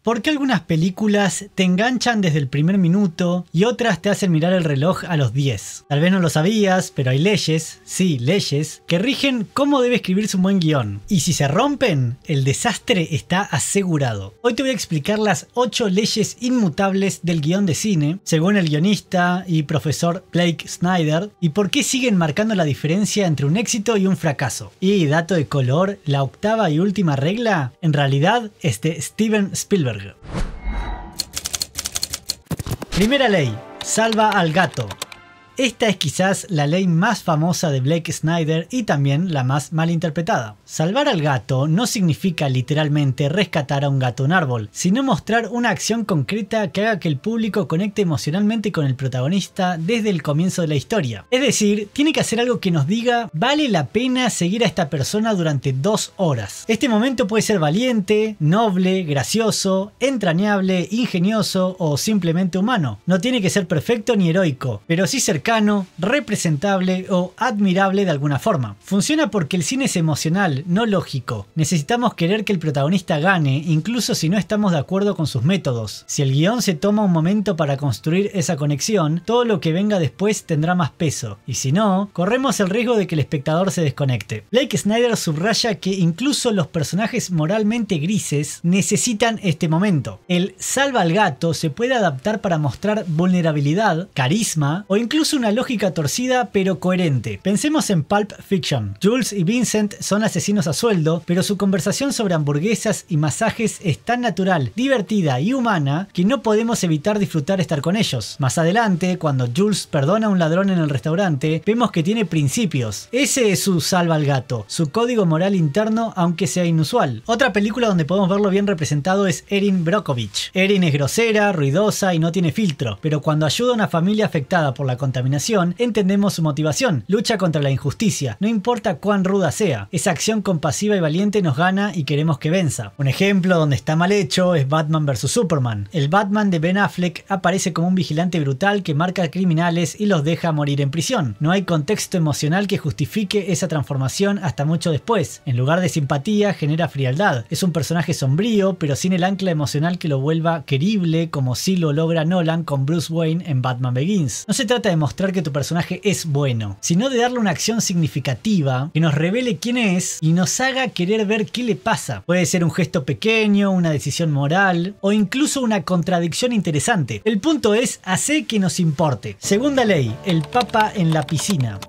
¿Por qué algunas películas te enganchan desde el primer minuto y otras te hacen mirar el reloj a los 10? Tal vez no lo sabías, pero hay leyes, sí, leyes, que rigen cómo debe escribirse un buen guión. Y si se rompen, el desastre está asegurado. Hoy te voy a explicar las 8 leyes inmutables del guión de cine, según el guionista y profesor Blake Snyder, y por qué siguen marcando la diferencia entre un éxito y un fracaso. Y dato de color, la octava y última regla, en realidad, es de Steven Spielberg. Primera ley: salva al gato. Esta es quizás la ley más famosa de Blake Snyder y también la más mal interpretada. Salvar al gato no significa literalmente rescatar a un gato de un árbol, sino mostrar una acción concreta que haga que el público conecte emocionalmente con el protagonista desde el comienzo de la historia. Es decir, tiene que hacer algo que nos diga vale la pena seguir a esta persona durante 2 horas. Este momento puede ser valiente, noble, gracioso, entrañable, ingenioso o simplemente humano. No tiene que ser perfecto ni heroico, pero sí cercano, representable o admirable de alguna forma. Funciona porque el cine es emocional, no lógico. Necesitamos querer que el protagonista gane, incluso si no estamos de acuerdo con sus métodos. Si el guión se toma un momento para construir esa conexión, todo lo que venga después tendrá más peso. Y si no, corremos el riesgo de que el espectador se desconecte. Blake Snyder subraya que incluso los personajes moralmente grises necesitan este momento. El salva al gato se puede adaptar para mostrar vulnerabilidad, carisma o incluso una lógica torcida pero coherente. Pensemos en Pulp Fiction. Jules y Vincent son asesinos a sueldo, pero su conversación sobre hamburguesas y masajes es tan natural, divertida y humana que no podemos evitar disfrutar estar con ellos. Más adelante, cuando Jules perdona a un ladrón en el restaurante, vemos que tiene principios. Ese es su salva al gato, su código moral interno, aunque sea inusual. Otra película donde podemos verlo bien representado es Erin Brockovich. Erin es grosera, ruidosa y no tiene filtro, pero cuando ayuda a una familia afectada por la contaminación, entendemos su motivación. Lucha contra la injusticia, no importa cuán ruda sea. Esa acción compasiva y valiente nos gana y queremos que venza. Un ejemplo donde está mal hecho es Batman vs Superman. El Batman de Ben Affleck aparece como un vigilante brutal que marca a criminales y los deja morir en prisión. No hay contexto emocional que justifique esa transformación hasta mucho después. En lugar de simpatía, genera frialdad. Es un personaje sombrío, pero sin el ancla emocional que lo vuelva querible, como sí lo logra Nolan con Bruce Wayne en Batman Begins. No se trata de mostrar que tu personaje es bueno, sino de darle una acción significativa que nos revele quién es y nos haga querer ver qué le pasa. Puede ser un gesto pequeño, una decisión moral o incluso una contradicción interesante. El punto es hacer que nos importe. Segunda ley: el papa en la piscina.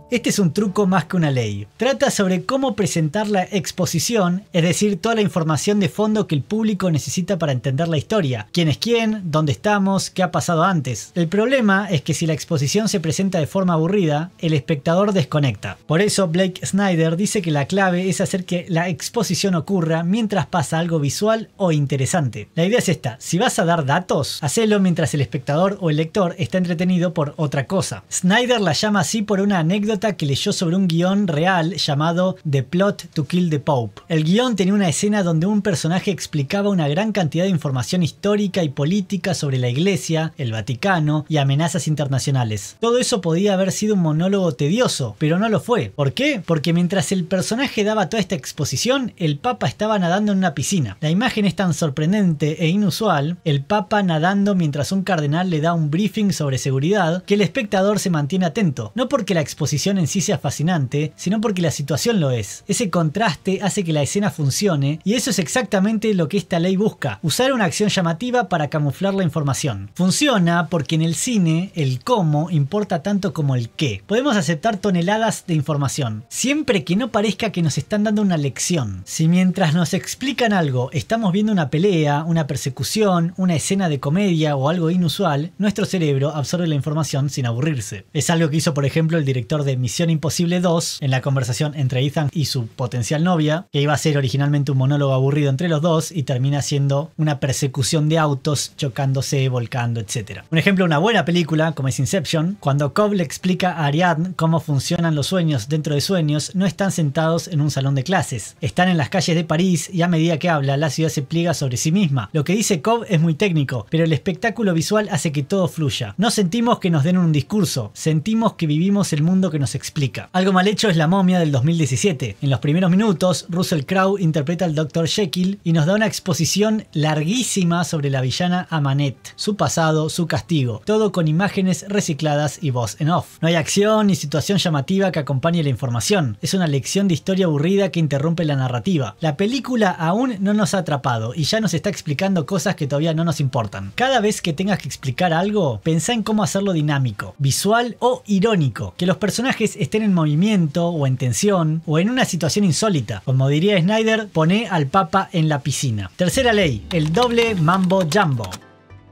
Este es un truco más que una ley. Trata sobre cómo presentar la exposición, es decir, toda la información de fondo que el público necesita para entender la historia. ¿Quién es quién? ¿Dónde estamos? ¿Qué ha pasado antes? El problema es que si la exposición se presenta de forma aburrida, el espectador desconecta. Por eso Blake Snyder dice que la clave es hacer que la exposición ocurra mientras pasa algo visual o interesante. La idea es esta: si vas a dar datos, hacelo mientras el espectador o el lector está entretenido por otra cosa. Snyder la llama así por una anécdota que leyó sobre un guión real llamado The Plot to Kill the Pope. El guión tenía una escena donde un personaje explicaba una gran cantidad de información histórica y política sobre la Iglesia, el Vaticano y amenazas internacionales. Todo eso podía haber sido un monólogo tedioso, pero no lo fue. ¿Por qué? Porque mientras el personaje daba toda esta exposición, el Papa estaba nadando en una piscina. La imagen es tan sorprendente e inusual, el Papa nadando mientras un cardenal le da un briefing sobre seguridad, que el espectador se mantiene atento. No porque la exposición en sí sea fascinante, sino porque la situación lo es. Ese contraste hace que la escena funcione y eso es exactamente lo que esta ley busca: usar una acción llamativa para camuflar la información. Funciona porque en el cine el cómo importa tanto como el qué. Podemos aceptar toneladas de información, siempre que no parezca que nos están dando una lección. Si mientras nos explican algo estamos viendo una pelea, una persecución, una escena de comedia o algo inusual, nuestro cerebro absorbe la información sin aburrirse. Es algo que hizo por ejemplo el director de Misión Imposible 2 en la conversación entre Ethan y su potencial novia, que iba a ser originalmente un monólogo aburrido entre los dos y termina siendo una persecución de autos chocándose, volcando, etc. Un ejemplo de una buena película como es Inception, cuando Cobb le explica a Ariadne cómo funcionan los sueños dentro de sueños, no están sentados en un salón de clases, están en las calles de París y a medida que habla la ciudad se pliega sobre sí misma. Lo que dice Cobb es muy técnico, pero el espectáculo visual hace que todo fluya. No sentimos que nos den un discurso, sentimos que vivimos el mundo que nos explica. Algo mal hecho es La momia del 2017. En los primeros minutos, Russell Crowe interpreta al Dr. Jekyll y nos da una exposición larguísima sobre la villana Amanette, su pasado, su castigo, todo con imágenes recicladas y voz en off. No hay acción ni situación llamativa que acompañe la información. Es una lección de historia aburrida que interrumpe la narrativa. La película aún no nos ha atrapado y ya nos está explicando cosas que todavía no nos importan. Cada vez que tengas que explicar algo, pensá en cómo hacerlo dinámico, visual o irónico. Que los personajes estén en movimiento o en tensión o en una situación insólita. Como diría Snyder, poné al papa en la piscina. Tercera ley, el doble mambo jumbo.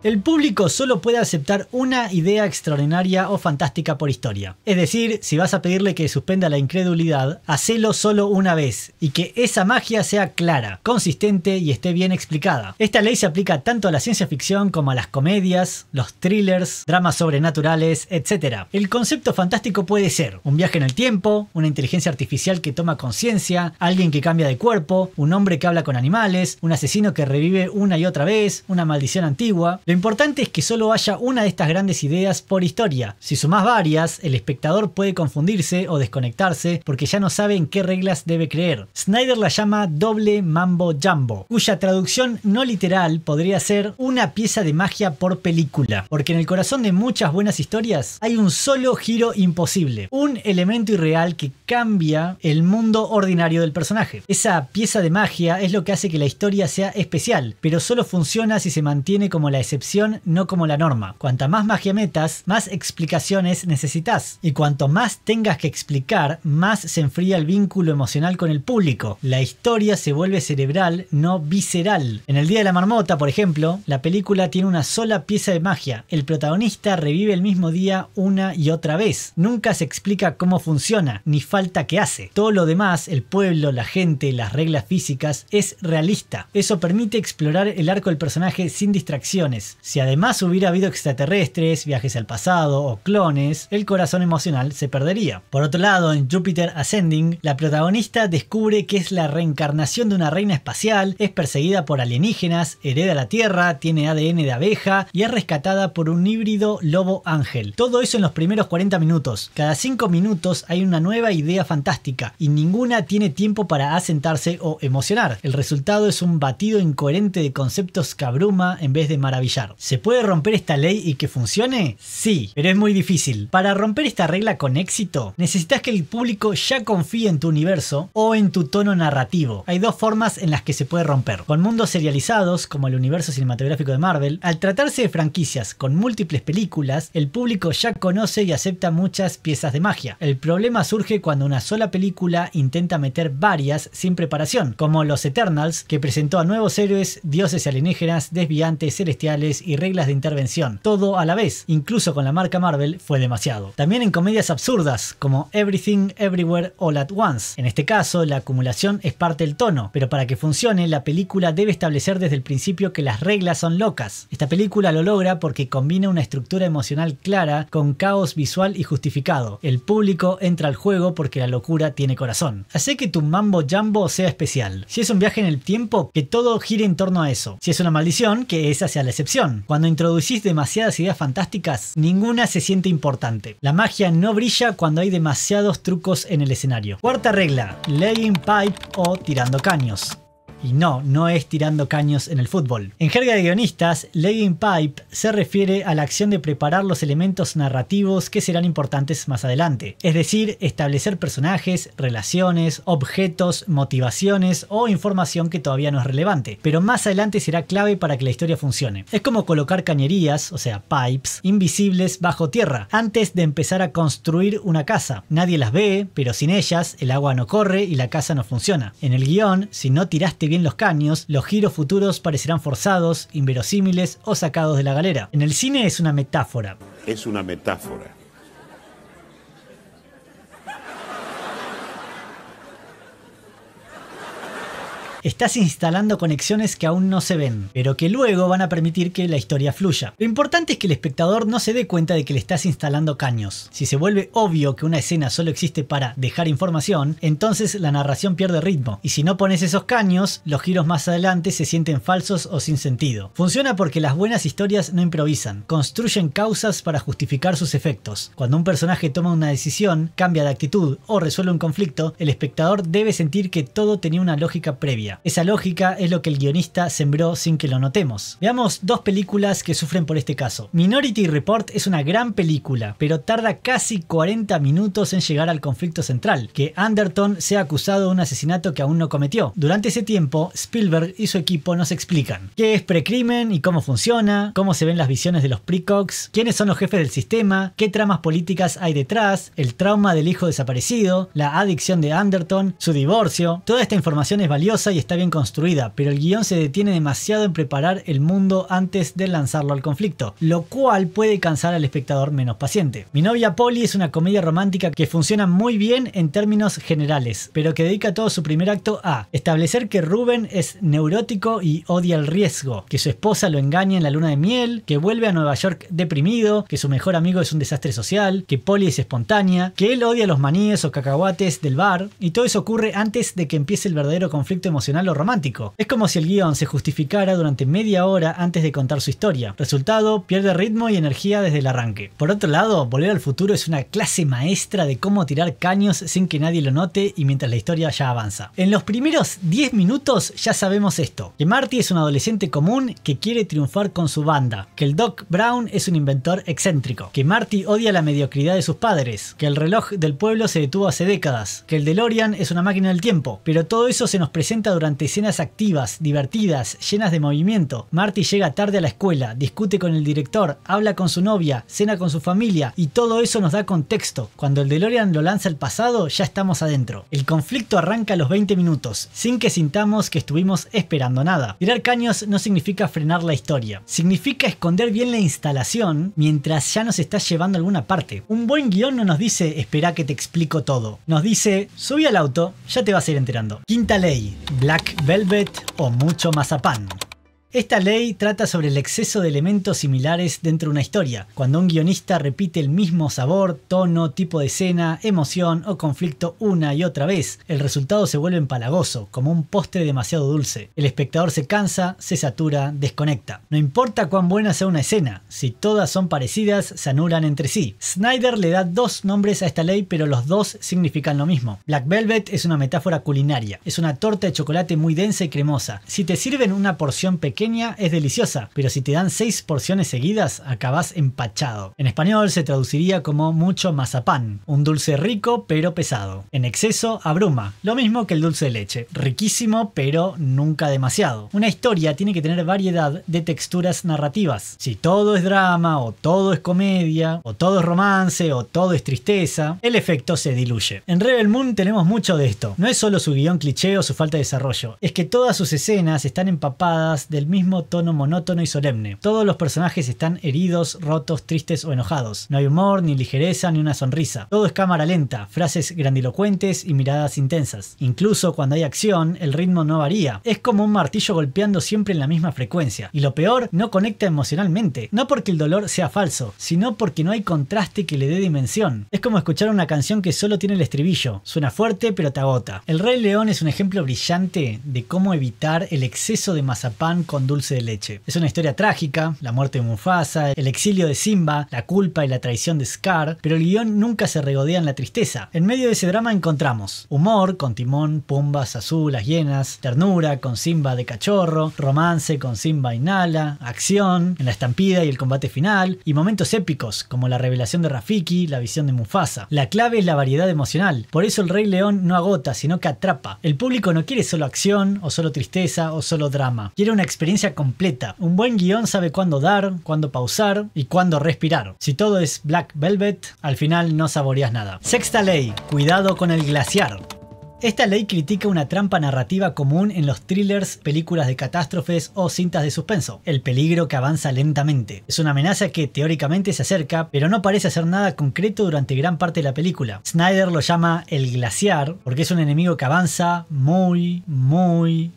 El público solo puede aceptar una idea extraordinaria o fantástica por historia. Es decir, si vas a pedirle que suspenda la incredulidad, hacelo solo una vez y que esa magia sea clara, consistente y esté bien explicada. Esta ley se aplica tanto a la ciencia ficción como a las comedias, los thrillers, dramas sobrenaturales, etc. El concepto fantástico puede ser un viaje en el tiempo, una inteligencia artificial que toma conciencia, alguien que cambia de cuerpo, un hombre que habla con animales, un asesino que revive una y otra vez, una maldición antigua. Lo importante es que solo haya una de estas grandes ideas por historia. Si sumás varias, el espectador puede confundirse o desconectarse porque ya no sabe en qué reglas debe creer. Snyder la llama doble mambo jumbo, cuya traducción no literal podría ser una pieza de magia por película, porque en el corazón de muchas buenas historias hay un solo giro imposible, un elemento irreal que cambia el mundo ordinario del personaje. Esa pieza de magia es lo que hace que la historia sea especial, pero solo funciona si se mantiene como la excepción, no como la norma. Cuanta más magia metas, más explicaciones necesitas. Y cuanto más tengas que explicar, más se enfría el vínculo emocional con el público. La historia se vuelve cerebral, no visceral. En El Día de la Marmota, por ejemplo, la película tiene una sola pieza de magia. El protagonista revive el mismo día una y otra vez. Nunca se explica cómo funciona, ni falta que hace. Todo lo demás, el pueblo, la gente, las reglas físicas, es realista. Eso permite explorar el arco del personaje sin distracciones. Si además hubiera habido extraterrestres, viajes al pasado o clones, el corazón emocional se perdería. Por otro lado, en Jupiter Ascending, la protagonista descubre que es la reencarnación de una reina espacial, es perseguida por alienígenas, hereda la Tierra, tiene ADN de abeja y es rescatada por un híbrido lobo ángel. Todo eso en los primeros 40 minutos. Cada 5 minutos hay una nueva idea fantástica y ninguna tiene tiempo para asentarse o emocionar. El resultado es un batido incoherente de conceptos que abruma en vez de maravillar. ¿Se puede romper esta ley y que funcione? Sí, pero es muy difícil. Para romper esta regla con éxito, necesitas que el público ya confíe en tu universo o en tu tono narrativo. Hay dos formas en las que se puede romper. Con mundos serializados, como el universo cinematográfico de Marvel, al tratarse de franquicias con múltiples películas, el público ya conoce y acepta muchas piezas de magia. El problema surge cuando una sola película intenta meter varias sin preparación, como Los Eternals, que presentó a nuevos héroes, dioses y alienígenas, desviantes, celestiales y reglas de intervención, todo a la vez. Incluso con la marca Marvel fue demasiado. También en comedias absurdas como Everything Everywhere All at Once. En este caso, la acumulación es parte del tono, pero para que funcione, la película debe establecer desde el principio que las reglas son locas. Esta película lo logra porque combina una estructura emocional clara con caos visual y justificado. El público entra al juego porque la locura tiene corazón. Hace que tu mambo jumbo sea especial. Si es un viaje en el tiempo, que todo gire en torno a eso. Si es una maldición, que esa sea la excepción. Cuando introducís demasiadas ideas fantásticas, ninguna se siente importante. La magia no brilla cuando hay demasiados trucos en el escenario. Cuarta regla, laying pipe o tirando caños. Y no es tirando caños en el fútbol. En jerga de guionistas, laying pipe se refiere a la acción de preparar los elementos narrativos que serán importantes más adelante. Es decir, establecer personajes, relaciones, objetos, motivaciones o información que todavía no es relevante, pero más adelante será clave para que la historia funcione. Es como colocar cañerías, o sea, pipes, invisibles bajo tierra, antes de empezar a construir una casa. Nadie las ve, pero sin ellas el agua no corre y la casa no funciona. En el guión, si no tiraste bien los caños, los giros futuros parecerán forzados, inverosímiles o sacados de la galera. En el cine es una metáfora. Es una metáfora. Estás instalando conexiones que aún no se ven, pero que luego van a permitir que la historia fluya. Lo importante es que el espectador no se dé cuenta de que le estás instalando caños. Si se vuelve obvio que una escena solo existe para dejar información, entonces la narración pierde ritmo. Y si no pones esos caños, los giros más adelante se sienten falsos o sin sentido. Funciona porque las buenas historias no improvisan, construyen causas para justificar sus efectos. Cuando un personaje toma una decisión, cambia de actitud o resuelve un conflicto, el espectador debe sentir que todo tenía una lógica previa. Esa lógica es lo que el guionista sembró sin que lo notemos. Veamos dos películas que sufren por este caso. Minority Report es una gran película, pero tarda casi 40 minutos en llegar al conflicto central, que Anderton sea acusado de un asesinato que aún no cometió. Durante ese tiempo, Spielberg y su equipo nos explican qué es precrimen y cómo funciona, cómo se ven las visiones de los precogs, quiénes son los jefes del sistema, qué tramas políticas hay detrás, el trauma del hijo desaparecido, la adicción de Anderton, su divorcio. Toda esta información es valiosa y está bien construida, pero el guión se detiene demasiado en preparar el mundo antes de lanzarlo al conflicto, lo cual puede cansar al espectador menos paciente. Mi novia Polly es una comedia romántica que funciona muy bien en términos generales, pero que dedica todo su primer acto a establecer que Ruben es neurótico y odia el riesgo, que su esposa lo engaña en la luna de miel, que vuelve a Nueva York deprimido, que su mejor amigo es un desastre social, que Polly es espontánea, que él odia los maníes o cacahuates del bar, y todo eso ocurre antes de que empiece el verdadero conflicto emocional o romántico. Es como si el guión se justificara durante media hora antes de contar su historia. Resultado, pierde ritmo y energía desde el arranque. Por otro lado, Volver al Futuro es una clase maestra de cómo tirar caños sin que nadie lo note y mientras la historia ya avanza. En los primeros 10 minutos ya sabemos esto, que Marty es un adolescente común que quiere triunfar con su banda, que el Doc Brown es un inventor excéntrico, que Marty odia la mediocridad de sus padres, que el reloj del pueblo se detuvo hace décadas, que el DeLorean es una máquina del tiempo, pero todo eso se nos presenta durante escenas activas, divertidas, llenas de movimiento. Marty llega tarde a la escuela, discute con el director, habla con su novia, cena con su familia y todo eso nos da contexto. Cuando el DeLorean lo lanza al pasado, ya estamos adentro. El conflicto arranca a los 20 minutos, sin que sintamos que estuvimos esperando nada. Tirar caños no significa frenar la historia, significa esconder bien la instalación mientras ya nos está llevando a alguna parte. Un buen guión no nos dice espera que te explico todo, nos dice subí al auto, ya te vas a ir enterando. Quinta ley, Black Velvet o mucho mazapán. Esta ley trata sobre el exceso de elementos similares dentro de una historia. Cuando un guionista repite el mismo sabor, tono, tipo de escena, emoción o conflicto una y otra vez, el resultado se vuelve empalagoso, como un postre demasiado dulce. El espectador se cansa, se satura, desconecta. No importa cuán buena sea una escena, si todas son parecidas, se anulan entre sí. Snyder le da dos nombres a esta ley, pero los dos significan lo mismo. Black Velvet es una metáfora culinaria. Es una torta de chocolate muy densa y cremosa. Si te sirven una porción pequeña, es deliciosa, pero si te dan 6 porciones seguidas, acabás empachado. En español se traduciría como mucho mazapán, un dulce rico pero pesado. En exceso abruma, lo mismo que el dulce de leche, riquísimo pero nunca demasiado. Una historia tiene que tener variedad de texturas narrativas. Si todo es drama, o todo es comedia, o todo es romance, o todo es tristeza, el efecto se diluye. En Rebel Moon tenemos mucho de esto. No es solo su guión cliché o su falta de desarrollo, es que todas sus escenas están empapadas del mismo tono monótono y solemne. Todos los personajes están heridos, rotos, tristes o enojados. No hay humor, ni ligereza, ni una sonrisa. Todo es cámara lenta, frases grandilocuentes y miradas intensas. Incluso cuando hay acción, el ritmo no varía. Es como un martillo golpeando siempre en la misma frecuencia. Y lo peor, no conecta emocionalmente. No porque el dolor sea falso, sino porque no hay contraste que le dé dimensión. Es como escuchar una canción que solo tiene el estribillo. Suena fuerte, pero te agota. El Rey León es un ejemplo brillante de cómo evitar el exceso de mazapán con dulce de leche. Es una historia trágica, la muerte de Mufasa, el exilio de Simba, la culpa y la traición de Scar, pero el guión nunca se regodea en la tristeza. En medio de ese drama encontramos humor con Timón, Pumba, Azul, las hienas, ternura con Simba de cachorro, romance con Simba y Nala, acción en la estampida y el combate final, y momentos épicos como la revelación de Rafiki, la visión de Mufasa. La clave es la variedad emocional, por eso el Rey León no agota, sino que atrapa. El público no quiere solo acción, o solo tristeza, o solo drama. Quiere una experiencia completa. Un buen guión sabe cuándo dar, cuándo pausar y cuándo respirar. Si todo es Black Velvet, al final no saboreas nada. Sexta ley, cuidado con el glaciar. Esta ley critica una trampa narrativa común en los thrillers, películas de catástrofes o cintas de suspenso: el peligro que avanza lentamente. Es una amenaza que teóricamente se acerca, pero no parece hacer nada concreto durante gran parte de la película. Snyder lo llama el glaciar porque es un enemigo que avanza muy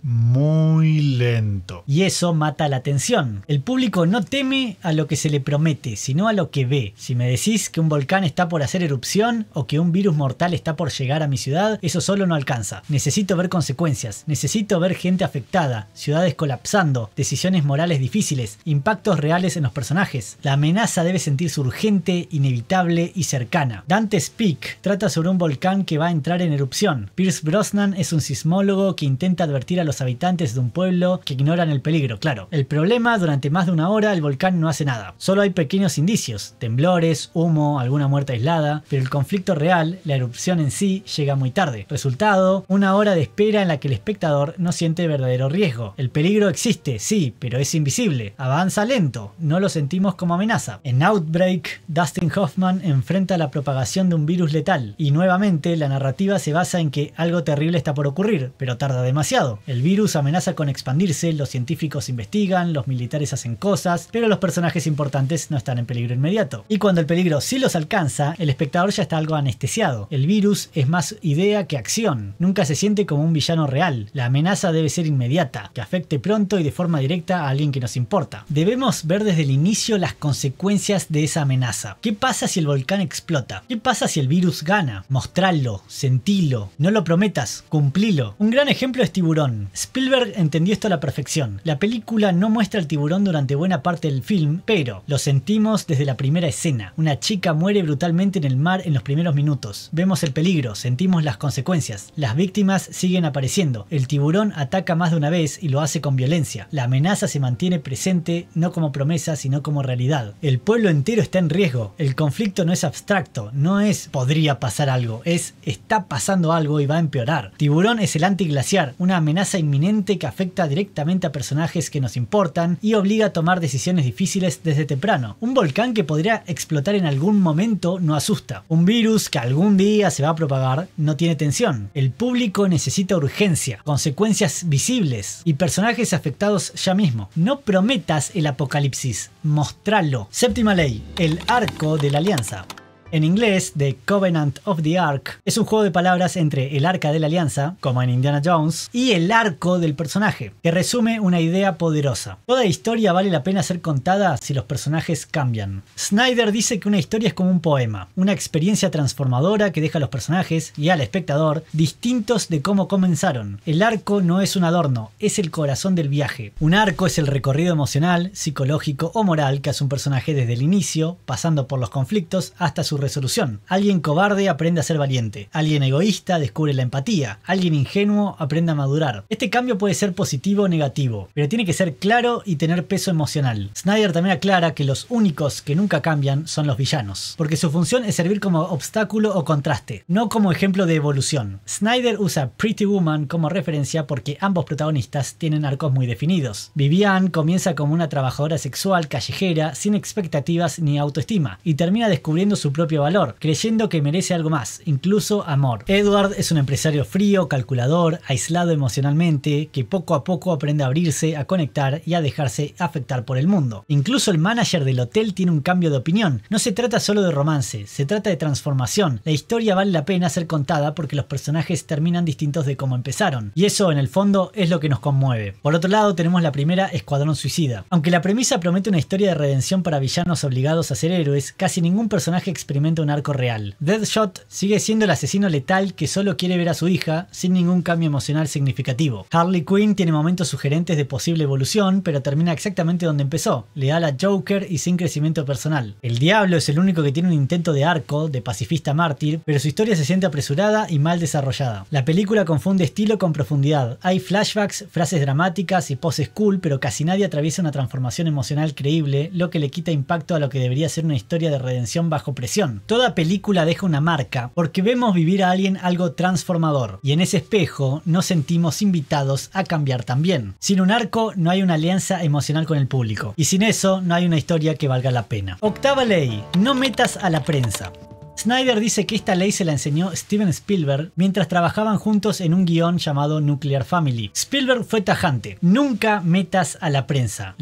lento. Y eso mata la atención. El público no teme a lo que se le promete, sino a lo que ve. Si me decís que un volcán está por hacer erupción o que un virus mortal está por llegar a mi ciudad, eso solo no alcanza. Necesito ver consecuencias, necesito ver gente afectada, ciudades colapsando, decisiones morales difíciles, impactos reales en los personajes. La amenaza debe sentirse urgente, inevitable y cercana. Dante's Peak trata sobre un volcán que va a entrar en erupción. Pierce Brosnan es un sismólogo que intenta advertir a los habitantes de un pueblo que ignoran el peligro. Claro, el problema: durante más de una hora el volcán no hace nada. Solo hay pequeños indicios, temblores, humo, alguna muerte aislada, pero el conflicto real, la erupción en sí, llega muy tarde. Resultado: una hora de espera en la que el espectador no siente verdadero riesgo. El peligro existe, sí, pero es invisible. Avanza lento, no lo sentimos como amenaza. En Outbreak, Dustin Hoffman enfrenta la propagación de un virus letal, y nuevamente la narrativa se basa en que algo terrible está por ocurrir, pero tarda demasiado. El virus amenaza con expandirse, los científicos investigan, los militares hacen cosas, pero los personajes importantes no están en peligro inmediato. Y cuando el peligro sí los alcanza, el espectador ya está algo anestesiado. El virus es más idea que acción. Nunca se siente como un villano real. La amenaza debe ser inmediata, que afecte pronto y de forma directa a alguien que nos importa. Debemos ver desde el inicio las consecuencias de esa amenaza. ¿Qué pasa si el volcán explota? ¿Qué pasa si el virus gana? Mostralo, sentilo, no lo prometas, cumplilo. Un gran ejemplo es Tiburón. Spielberg entendió esto a la perfección. La película no muestra el tiburón durante buena parte del film, pero lo sentimos desde la primera escena. Una chica muere brutalmente en el mar en los primeros minutos. Vemos el peligro, sentimos las consecuencias. Las víctimas siguen apareciendo. El tiburón ataca más de una vez y lo hace con violencia. La amenaza se mantiene presente, no como promesa, sino como realidad. El pueblo entero está en riesgo. El conflicto no es abstracto, no es podría pasar algo, es está pasando algo y va a empeorar. Tiburón es el antiglaciar, una amenaza inminente que afecta directamente a personajes que nos importan y obliga a tomar decisiones difíciles desde temprano. Un volcán que podría explotar en algún momento no asusta. Un virus que algún día se va a propagar no tiene tensión. El público necesita urgencia, consecuencias visibles y personajes afectados ya mismo. No prometas el apocalipsis, mostralo. Séptima ley: el arco de la alianza. En inglés, The Covenant of the Ark es un juego de palabras entre el arca de la alianza, como en Indiana Jones, y el arco del personaje, que resume una idea poderosa. Toda historia vale la pena ser contada si los personajes cambian. Snyder dice que una historia es como un poema, una experiencia transformadora que deja a los personajes y al espectador distintos de cómo comenzaron. El arco no es un adorno, es el corazón del viaje. Un arco es el recorrido emocional, psicológico o moral que hace un personaje desde el inicio, pasando por los conflictos hasta su resolución. Alguien cobarde aprende a ser valiente. Alguien egoísta descubre la empatía. Alguien ingenuo aprende a madurar. Este cambio puede ser positivo o negativo, pero tiene que ser claro y tener peso emocional. Snyder también aclara que los únicos que nunca cambian son los villanos, porque su función es servir como obstáculo o contraste, no como ejemplo de evolución. Snyder usa Pretty Woman como referencia porque ambos protagonistas tienen arcos muy definidos. Vivian comienza como una trabajadora sexual callejera sin expectativas ni autoestima y termina descubriendo su propio valor, creyendo que merece algo más, incluso amor. Edward es un empresario frío, calculador, aislado emocionalmente, que poco a poco aprende a abrirse, a conectar y a dejarse afectar por el mundo. Incluso el manager del hotel tiene un cambio de opinión. No se trata solo de romance, se trata de transformación. La historia vale la pena ser contada porque los personajes terminan distintos de cómo empezaron, y eso en el fondo es lo que nos conmueve. Por otro lado tenemos la primera, Escuadrón Suicida. Aunque la premisa promete una historia de redención para villanos obligados a ser héroes, casi ningún personaje experimenta un arco real. Deadshot sigue siendo el asesino letal que solo quiere ver a su hija sin ningún cambio emocional significativo. Harley Quinn tiene momentos sugerentes de posible evolución, pero termina exactamente donde empezó, leal a Joker y sin crecimiento personal. El Diablo es el único que tiene un intento de arco, de pacifista mártir, pero su historia se siente apresurada y mal desarrollada. La película confunde estilo con profundidad. Hay flashbacks, frases dramáticas y poses cool, pero casi nadie atraviesa una transformación emocional creíble, lo que le quita impacto a lo que debería ser una historia de redención bajo presión. Toda película deja una marca porque vemos vivir a alguien algo transformador y en ese espejo nos sentimos invitados a cambiar también. Sin un arco no hay una alianza emocional con el público y sin eso no hay una historia que valga la pena. Octava ley: no metas a la prensa. Snyder dice que esta ley se la enseñó Steven Spielberg mientras trabajaban juntos en un guión llamado Nuclear Family. Spielberg fue tajante: nunca metas a la prensa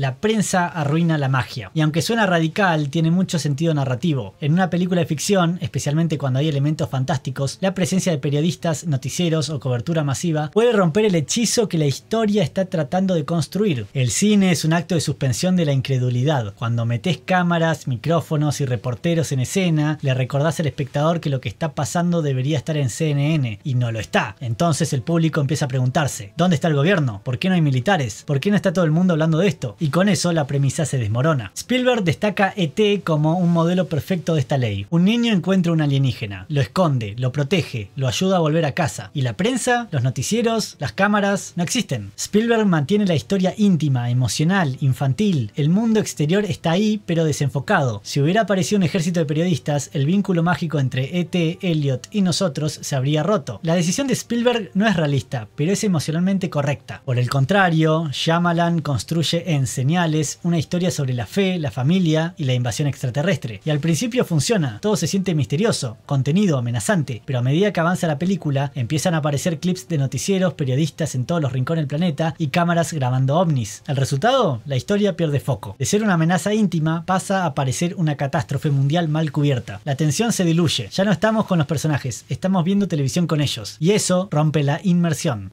arruina la magia. Y aunque suena radical, tiene mucho sentido narrativo. En una película de ficción, especialmente cuando hay elementos fantásticos, la presencia de periodistas, noticieros o cobertura masiva puede romper el hechizo que la historia está tratando de construir. El cine es un acto de suspensión de la incredulidad. Cuando metés cámaras, micrófonos y reporteros en escena, le recordás al espectador que lo que está pasando debería estar en CNN y no lo está. Entonces el público empieza a preguntarse: ¿dónde está el gobierno? ¿Por qué no hay militares? ¿Por qué no está todo el mundo hablando de esto? Y con eso la premisa se desmorona. Spielberg destaca E.T. como un modelo perfecto de esta ley. Un niño encuentra un alienígena, lo esconde, lo protege, lo ayuda a volver a casa. ¿Y la prensa? ¿Los noticieros? ¿Las cámaras? No existen. Spielberg mantiene la historia íntima, emocional, infantil. El mundo exterior está ahí, pero desenfocado. Si hubiera aparecido un ejército de periodistas, el vínculo mágico entre E.T., Elliot y nosotros se habría roto. La decisión de Spielberg no es realista, pero es emocionalmente correcta. Por el contrario, Shyamalan construye en Señales una historia sobre la fe, la familia y la invasión extraterrestre. Y al principio funciona, todo se siente misterioso, contenido, amenazante, pero a medida que avanza la película, empiezan a aparecer clips de noticieros, periodistas en todos los rincones del planeta y cámaras grabando ovnis. ¿El resultado? La historia pierde foco. De ser una amenaza íntima, pasa a parecer una catástrofe mundial mal cubierta. La tensión se diluye, ya no estamos con los personajes, estamos viendo televisión con ellos, y eso rompe la inmersión.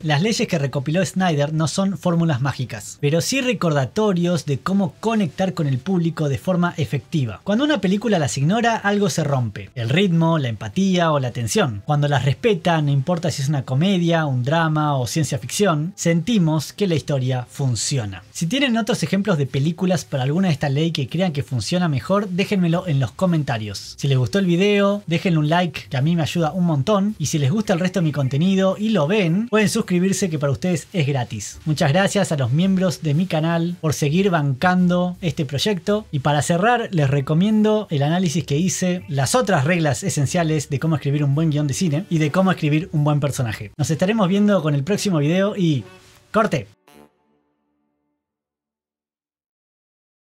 Las leyes que recopiló Snyder no son fórmulas mágicas, pero sí recordatorios de cómo conectar con el público de forma efectiva. Cuando una película las ignora, algo se rompe: el ritmo, la empatía o la tensión. Cuando las respeta, no importa si es una comedia, un drama o ciencia ficción, sentimos que la historia funciona. Si tienen otros ejemplos de películas para alguna de esta ley que crean que funciona mejor, déjenmelo en los comentarios. Si les gustó el video, déjenle un like, que a mí me ayuda un montón, y si les gusta el resto de mi contenido y lo ven, pueden suscribirse, que para ustedes es gratis. Muchas gracias a los miembros de mi canal por seguir bancando este proyecto, y para cerrar les recomiendo el análisis que hice, las otras reglas esenciales de cómo escribir un buen guión de cine y de cómo escribir un buen personaje. Nos estaremos viendo con el próximo video y ¡corte!